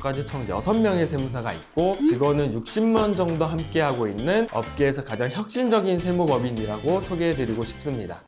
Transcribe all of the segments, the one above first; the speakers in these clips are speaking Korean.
저까지 총 6명의 세무사가 있고 직원은 60명 정도 함께하고 있는 업계에서 가장 혁신적인 세무법인이라고 소개해드리고 싶습니다.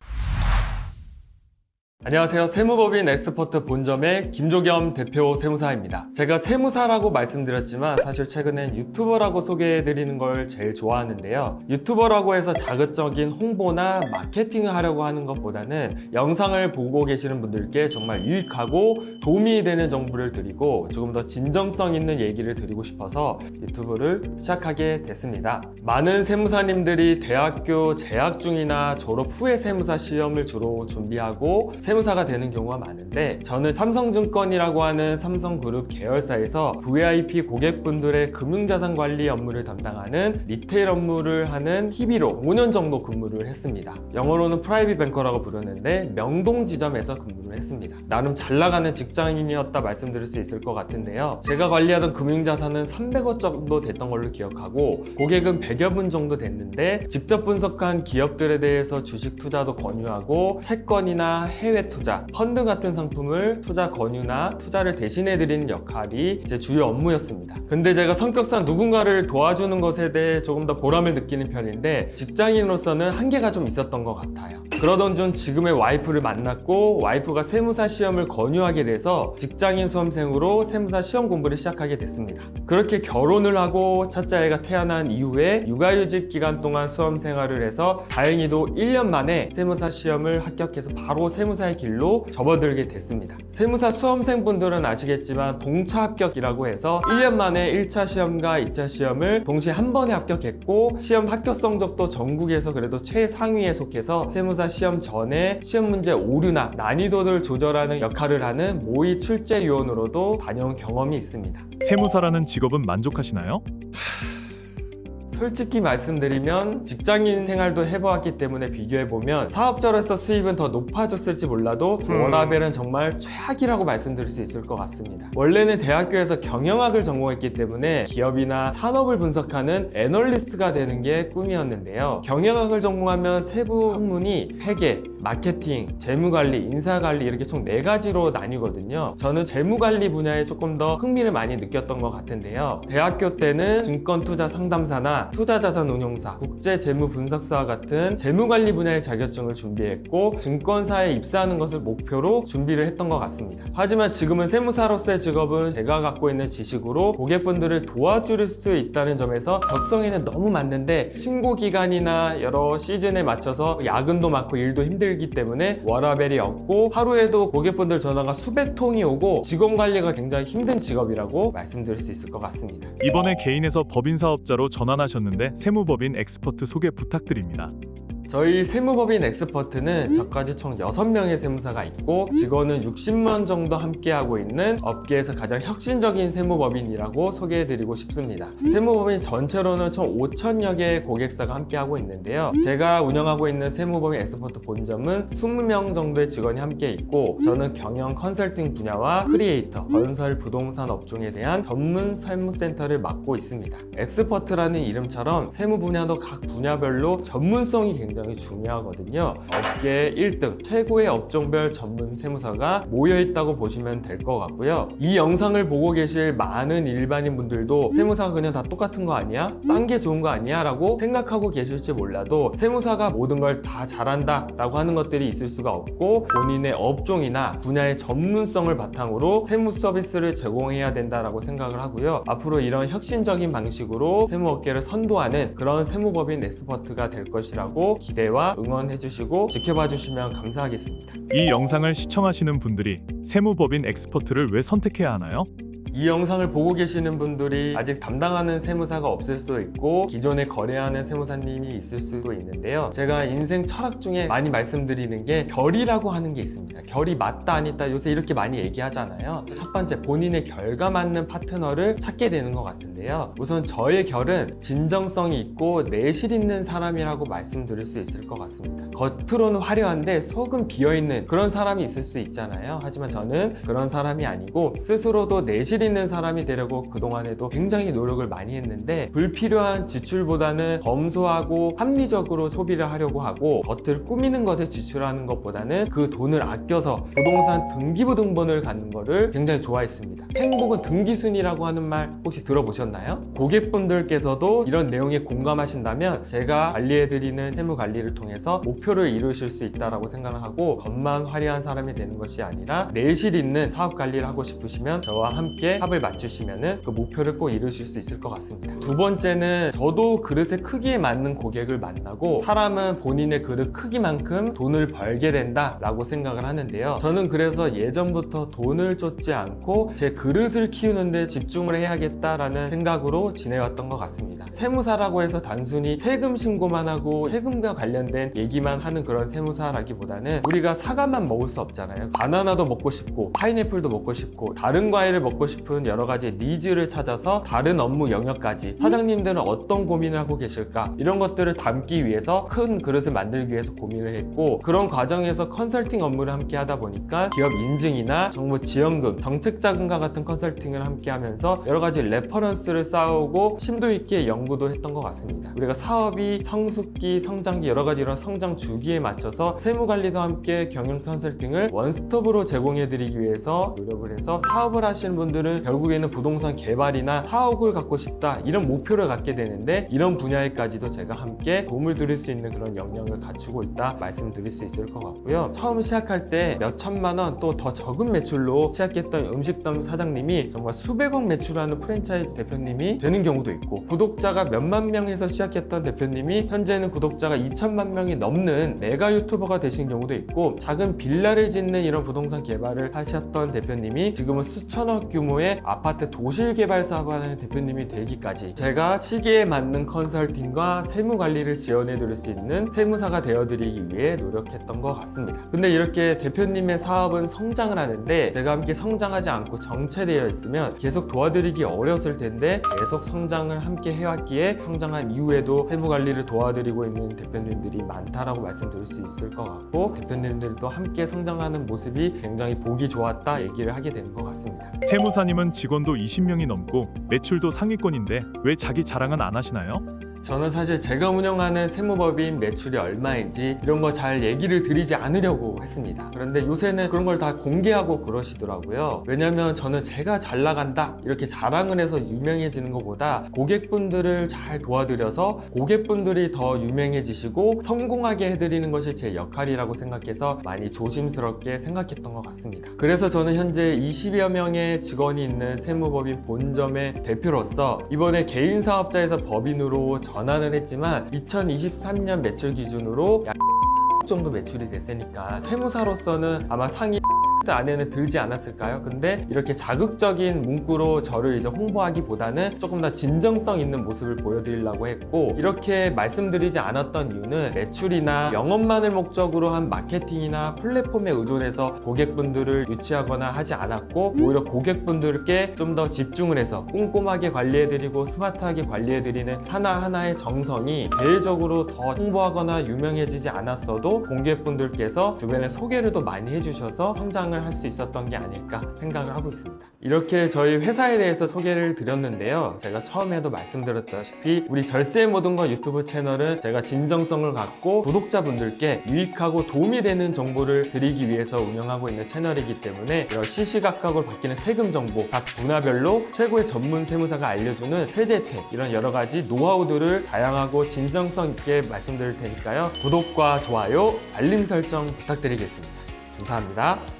안녕하세요. 세무법인 엑스퍼트 본점의 김조겸 대표 세무사입니다. 제가 세무사라고 말씀드렸지만 사실 최근엔 유튜버라고 소개해드리는 걸 제일 좋아하는데요. 유튜버라고 해서 자극적인 홍보나 마케팅을 하려고 하는 것보다는 영상을 보고 계시는 분들께 정말 유익하고 도움이 되는 정보를 드리고 조금 더 진정성 있는 얘기를 드리고 싶어서 유튜브를 시작하게 됐습니다. 많은 세무사님들이 대학교 재학 중이나 졸업 후에 세무사 시험을 주로 준비하고 세무사가 되는 경우가 많은데 저는 삼성증권이라고 하는 삼성그룹 계열사에서 VIP 고객분들의 금융자산 관리 업무를 담당하는 리테일 업무를 하는 희비로 5년 정도 근무를 했습니다. 영어로는 프라이빗 뱅커라고 부르는데 명동 지점에서 근무를 했습니다. 나름 잘 나가는 직장인이었다 말씀드릴 수 있을 것 같은데요. 제가 관리하던 금융자산은 300억 정도 됐던 걸로 기억하고 고객은 100여 분 정도 됐는데 직접 분석한 기업들에 대해서 주식 투자도 권유하고 채권이나 해외 투자, 펀드 같은 상품을 투자 권유나 투자를 대신해드리는 역할이 제 주요 업무였습니다. 근데 제가 성격상 누군가를 도와주는 것에 대해 조금 더 보람을 느끼는 편인데 직장인으로서는 한계가 좀 있었던 것 같아요. 그러던 중 지금의 와이프를 만났고 와이프가 세무사 시험을 권유하게 돼서 직장인 수험생으로 세무사 시험 공부를 시작하게 됐습니다. 그렇게 결혼을 하고 첫째 아이가 태어난 이후에 육아휴직 기간 동안 수험 생활을 해서 다행히도 1년 만에 세무사 시험을 합격해서 바로 세무사의 길로 접어들게 됐습니다. 세무사 수험생분들은 아시겠지만 동차 합격이라고 해서 1년 만에 1차 시험과 2차 시험을 동시에 한 번에 합격했고 시험 합격 성적도 전국에서 그래도 최상위에 속해서 세무사 시험 전에 시험 문제 오류나 난이도를 조절하는 역할을 하는 모의 출제 요원으로도 다녀온 경험이 있습니다. 세무사라는 직업은 만족하시나요? 솔직히 말씀드리면 직장인 생활도 해보았기 때문에 비교해보면 사업자로서 수입은 더 높아졌을지 몰라도 워라벨은 정말 최악이라고 말씀드릴 수 있을 것 같습니다. 원래는 대학교에서 경영학을 전공했기 때문에 기업이나 산업을 분석하는 애널리스트가 되는 게 꿈이었는데요. 경영학을 전공하면 세부 학문이 회계, 마케팅, 재무관리, 인사관리 이렇게 총 4가지로 나뉘거든요. 저는 재무관리 분야에 조금 더 흥미를 많이 느꼈던 것 같은데요. 대학교 때는 증권투자 상담사나 투자자산운용사, 국제재무분석사와 같은 재무관리 분야의 자격증을 준비했고 증권사에 입사하는 것을 목표로 준비를 했던 것 같습니다. 하지만 지금은 세무사로서의 직업은 제가 갖고 있는 지식으로 고객분들을 도와줄 수 있다는 점에서 적성에는 너무 맞는데 신고기간이나 여러 시즌에 맞춰서 야근도 많고 일도 힘들기 때문에 워라벨이 없고 하루에도 고객분들 전화가 수백 통이 오고 직원 관리가 굉장히 힘든 직업이라고 말씀드릴 수 있을 것 같습니다. 이번에 개인에서 법인 사업자로 전환하셨는데 세무법인 엑스퍼트 소개 부탁드립니다. 저희 세무법인 엑스퍼트는 저까지 총 6명의 세무사가 있고 직원은 60명 정도 함께하고 있는 업계에서 가장 혁신적인 세무법인이라고 소개해드리고 싶습니다. 세무법인 전체로는 총 5,000여 개의 고객사가 함께하고 있는데요. 제가 운영하고 있는 세무법인 엑스퍼트 본점은 20명 정도의 직원이 함께 있고 저는 경영 컨설팅 분야와 크리에이터, 건설, 부동산 업종에 대한 전문 세무센터를 맡고 있습니다. 엑스퍼트라는 이름처럼 세무 분야도 각 분야별로 전문성이 굉장히 중요하거든요. 업계 1등, 최고의 업종별 전문 세무사가 모여있다고 보시면 될 것 같고요. 이 영상을 보고 계실 많은 일반인 분들도 세무사가 그냥 다 똑같은 거 아니야? 싼 게 좋은 거 아니야? 라고 생각하고 계실지 몰라도 세무사가 모든 걸 다 잘한다 라고 하는 것들이 있을 수가 없고 본인의 업종이나 분야의 전문성을 바탕으로 세무 서비스를 제공해야 된다라고 생각을 하고요. 앞으로 이런 혁신적인 방식으로 세무업계를 선도하는 그런 세무법인 엑스퍼트가 될 것이라고 기대와 응원해 주시고 지켜봐 주시면 감사하겠습니다. 이 영상을 시청하시는 분들이 세무법인 엑스퍼트를 왜 선택해야 하나요? 이 영상을 보고 계시는 분들이 아직 담당하는 세무사가 없을 수도 있고 기존에 거래하는 세무사님이 있을 수도 있는데요. 제가 인생 철학 중에 많이 말씀드리는 게 결이라고 하는 게 있습니다. 결이 맞다 아니다 요새 이렇게 많이 얘기하잖아요. 첫 번째, 본인의 결과 맞는 파트너를 찾게 되는 것 같은데요. 우선 저의 결은 진정성이 있고 내실 있는 사람이라고 말씀드릴 수 있을 것 같습니다. 겉으로는 화려한데 속은 비어있는 그런 사람이 있을 수 있잖아요. 하지만 저는 그런 사람이 아니고 스스로도 내실 있는 사람이 되려고 그동안에도 굉장히 노력을 많이 했는데 불필요한 지출보다는 검소하고 합리적으로 소비를 하려고 하고 겉을 꾸미는 것에 지출하는 것보다는 그 돈을 아껴서 부동산 등기부등본을 갖는 거를 굉장히 좋아했습니다. 행복은 등기순이라고 하는 말 혹시 들어보셨나요? 고객분들께서도 이런 내용에 공감하신다면 제가 관리해드리는 세무 관리를 통해서 목표를 이루실 수 있다고 생각을 하고 겉만 화려한 사람이 되는 것이 아니라 내실 있는 사업 관리를 하고 싶으시면 저와 함께 합을 맞추시면 그 목표를 꼭 이루실 수 있을 것 같습니다. 두 번째는 저도 그릇의 크기에 맞는 고객을 만나고 사람은 본인의 그릇 크기만큼 돈을 벌게 된다 라고 생각을 하는데요. 저는 그래서 예전부터 돈을 쫓지 않고 제 그릇을 키우는데 집중을 해야겠다라는 생각으로 지내왔던 것 같습니다. 세무사라고 해서 단순히 세금 신고만 하고 세금과 관련된 얘기만 하는 그런 세무사라기보다는 우리가 사과만 먹을 수 없잖아요. 바나나도 먹고 싶고 파인애플도 먹고 싶고 다른 과일을 먹고 싶은 여러 가지 니즈를 찾아서 다른 업무 영역까지 사장님들은 어떤 고민을 하고 계실까 이런 것들을 담기 위해서 큰 그릇을 만들기 위해서 고민을 했고 그런 과정에서 컨설팅 업무를 함께 하다 보니까 기업 인증이나 정부 지원금, 정책자금과 같은 컨설팅을 함께 하면서 여러 가지 레퍼런스를 쌓아오고 심도 있게 연구도 했던 것 같습니다. 우리가 사업이 성숙기, 성장기 여러 가지 이런 성장 주기에 맞춰서 세무관리도 함께 경영 컨설팅을 원스톱으로 제공해드리기 위해서 노력을 해서 사업을 하시는 분들은 결국에는 부동산 개발이나 사옥을 갖고 싶다 이런 목표를 갖게 되는데 이런 분야에까지도 제가 함께 도움을 드릴 수 있는 그런 역량을 갖추고 있다 말씀드릴 수 있을 것 같고요. 처음 시작할 때 몇 천만 원 또 더 적은 매출로 시작했던 음식점 사장님이 정말 수백억 매출하는 프랜차이즈 대표님이 되는 경우도 있고 구독자가 몇만 명에서 시작했던 대표님이 현재는 구독자가 2천만 명이 넘는 메가 유튜버가 되신 경우도 있고 작은 빌라를 짓는 이런 부동산 개발을 하셨던 대표님이 지금은 수천억 규모의 아파트 도실 개발 사업을 하는 대표님이 되기까지 제가 시기에 맞는 컨설팅과 세무 관리를 지원해 드릴 수 있는 세무사가 되어 드리기 위해 노력했던 것 같습니다. 근데 이렇게 대표님의 사업은 성장을 하는데 제가 함께 성장하지 않고 정체되어 있으면 계속 도와드리기 어려웠을 텐데 계속 성장을 함께 해왔기에 성장한 이후에도 세무 관리를 도와드리고 있는 대표님들이 많다라고 말씀드릴 수 있을 것 같고 대표님들도 함께 성장하는 모습이 굉장히 보기 좋았다 얘기를 하게 되는 것 같습니다. 세무사님은 직원도 20명이 넘고 매출도 상위권인데 왜 자기 자랑은 안 하시나요? 저는 사실 제가 운영하는 세무법인 매출이 얼마인지 이런 거 잘 얘기를 드리지 않으려고 했습니다. 그런데 요새는 그런 걸 다 공개하고 그러시더라고요. 왜냐면 저는 제가 잘 나간다 이렇게 자랑을 해서 유명해지는 것보다 고객분들을 잘 도와드려서 고객분들이 더 유명해지시고 성공하게 해드리는 것이 제 역할이라고 생각해서 많이 조심스럽게 생각했던 것 같습니다. 그래서 저는 현재 20여 명의 직원이 있는 세무법인 본점의 대표로서 이번에 개인 사업자에서 법인으로 전환을 했지만 2023년 매출 기준으로 약 정도 매출이 됐으니까 세무사로서는 아마 상위 안에는 들지 않았을까요? 근데 이렇게 자극적인 문구로 저를 이제 홍보하기보다는 조금 더 진정성 있는 모습을 보여드리려고 했고 이렇게 말씀드리지 않았던 이유는 매출이나 영업만을 목적으로 한 마케팅이나 플랫폼에 의존해서 고객분들을 유치하거나 하지 않았고 오히려 고객분들께 좀 더 집중을 해서 꼼꼼하게 관리해드리고 스마트하게 관리해드리는 하나하나의 정성이 대외적으로 더 홍보하거나 유명해지지 않았어도 고객분들께서 주변에 소개를 더 많이 해주셔서 성장을 할 수 있었던 게 아닐까 생각을 하고 있습니다. 이렇게 저희 회사에 대해서 소개를 드렸는데요. 제가 처음에도 말씀드렸다시피 우리 절세의 모든 것 유튜브 채널은 제가 진정성을 갖고 구독자분들께 유익하고 도움이 되는 정보를 드리기 위해서 운영하고 있는 채널이기 때문에 이런 시시각각으로 바뀌는 세금 정보 각 분야별로 최고의 전문 세무사가 알려주는 세제 혜택 이런 여러 가지 노하우들을 다양하고 진정성 있게 말씀드릴 테니까요. 구독과 좋아요, 알림 설정 부탁드리겠습니다. 감사합니다.